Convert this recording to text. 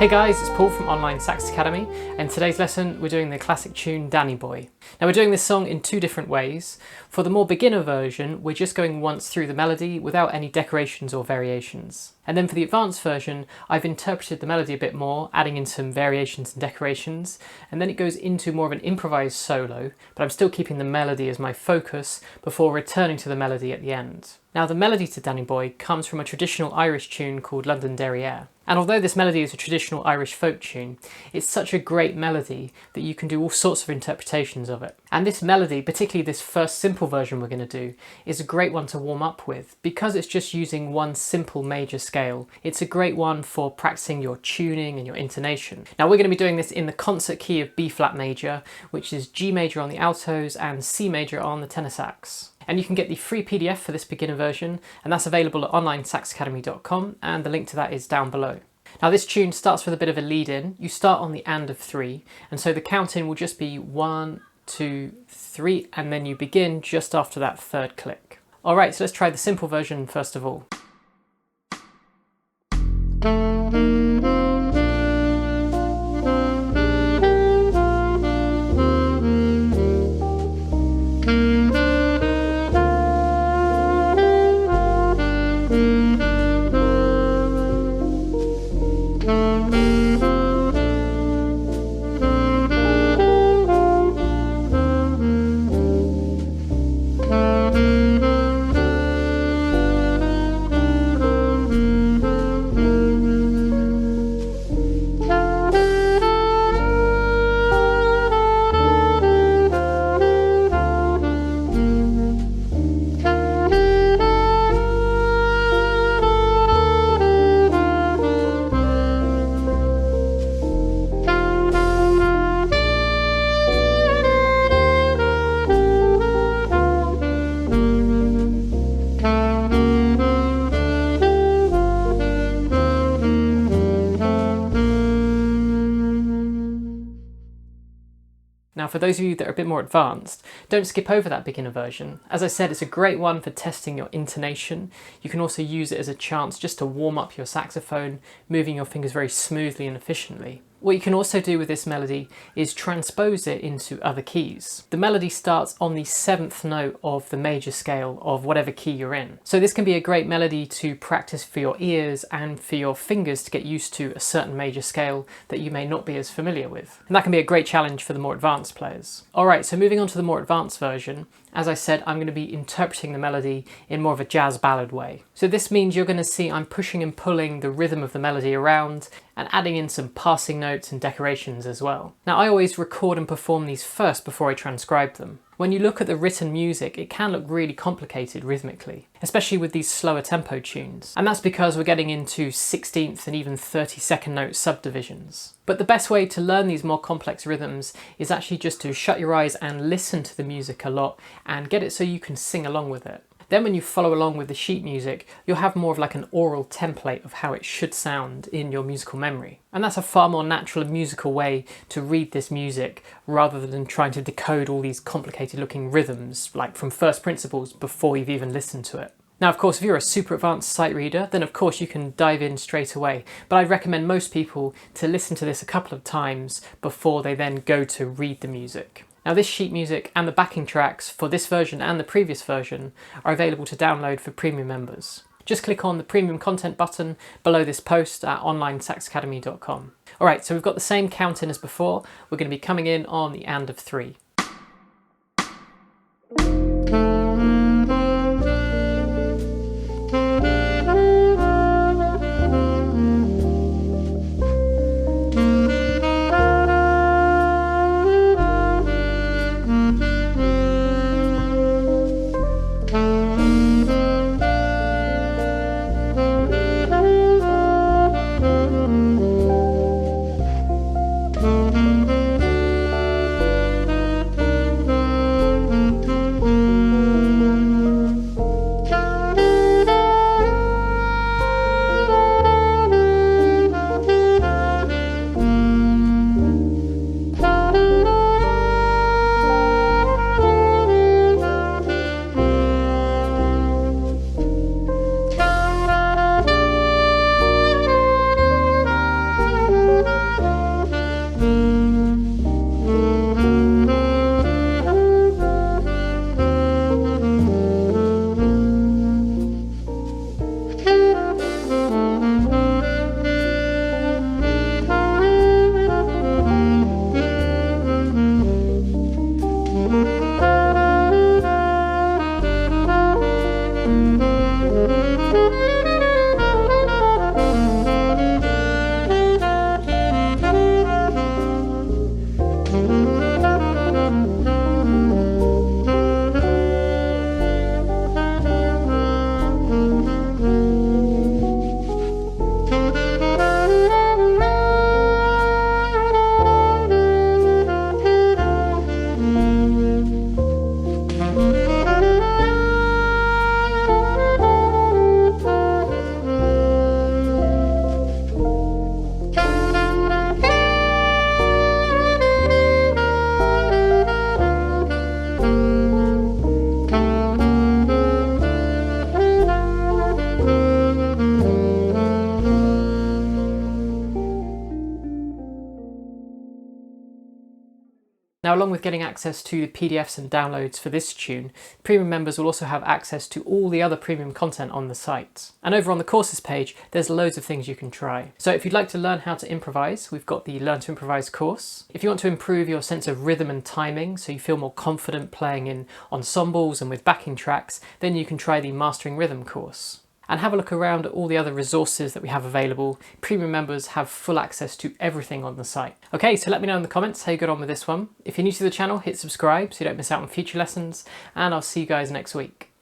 Hey guys, it's Paul from Online Sax Academy, and in today's lesson we're doing the classic tune Danny Boy. Now we're doing this song in two different ways. For the more beginner version, we're just going once through the melody without any decorations or variations. And then for the advanced version, I've interpreted the melody a bit more, adding in some variations and decorations, and then it goes into more of an improvised solo, but I'm still keeping the melody as my focus before returning to the melody at the end. Now the melody to Danny Boy comes from a traditional Irish tune called London Derriere. And although this melody is a traditional Irish folk tune, it's such a great melody that you can do all sorts of interpretations of it. And this melody, particularly this first simple version we're going to do, is a great one to warm up with. Because it's just using one simple major scale, it's a great one for practicing your tuning and your intonation. Now we're going to be doing this in the concert key of B flat major, which is G major on the altos and C major on the tenor sax. And you can get the free PDF for this beginner version, and that's available at onlinesaxacademy.com, and the link to that is down below. Now this tune starts with a bit of a lead in. You start on the and of 3, and so the count in will just be 1, 2, 3, and then you begin just after that third click. Alright, so let's try the simple version first of all. Now for those of you that are a bit more advanced, don't skip over that beginner version. As I said, it's a great one for testing your intonation. You can also use it as a chance just to warm up your saxophone, moving your fingers very smoothly and efficiently. What you can also do with this melody is transpose it into other keys. The melody starts on the 7th note of the major scale of whatever key you're in. So this can be a great melody to practice for your ears and for your fingers to get used to a certain major scale that you may not be as familiar with. And that can be a great challenge for the more advanced players. Alright, so moving on to the more advanced version, as I said, I'm going to be interpreting the melody in more of a jazz ballad way. So this means you're going to see I'm pushing and pulling the rhythm of the melody around and adding in some passing notes and decorations as well. Now I always record and perform these first before I transcribe them. When you look at the written music, it can look really complicated rhythmically, especially with these slower tempo tunes. And that's because we're getting into 16th and even 32nd note subdivisions. But the best way to learn these more complex rhythms is actually just to shut your eyes and listen to the music a lot and get it so you can sing along with it. Then when you follow along with the sheet music, you'll have more of like an oral template of how it should sound in your musical memory. And that's a far more natural and musical way to read this music rather than trying to decode all these complicated looking rhythms, like from first principles before you've even listened to it. Now of course if you're a super advanced sight reader, then of course you can dive in straight away, but I'd recommend most people to listen to this a couple of times before they then go to read the music. Now this sheet music and the backing tracks for this version and the previous version are available to download for premium members. Just click on the premium content button below this post at onlinesaxacademy.com. Alright, so we've got the same count in as before. We're going to be coming in on the and of 3. Now, along with getting access to the PDFs and downloads for this tune, premium members will also have access to all the other premium content on the site. And over on the courses page, there's loads of things you can try. So if you'd like to learn how to improvise, we've got the Learn to Improvise course. If you want to improve your sense of rhythm and timing, so you feel more confident playing in ensembles and with backing tracks, then you can try the Mastering Rhythm course. And have a look around at all the other resources that we have available. Premium members have full access to everything on the site. Okay, so let me know in the comments how you got on with this one. If you're new to the channel, hit subscribe so you don't miss out on future lessons, and I'll see you guys next week.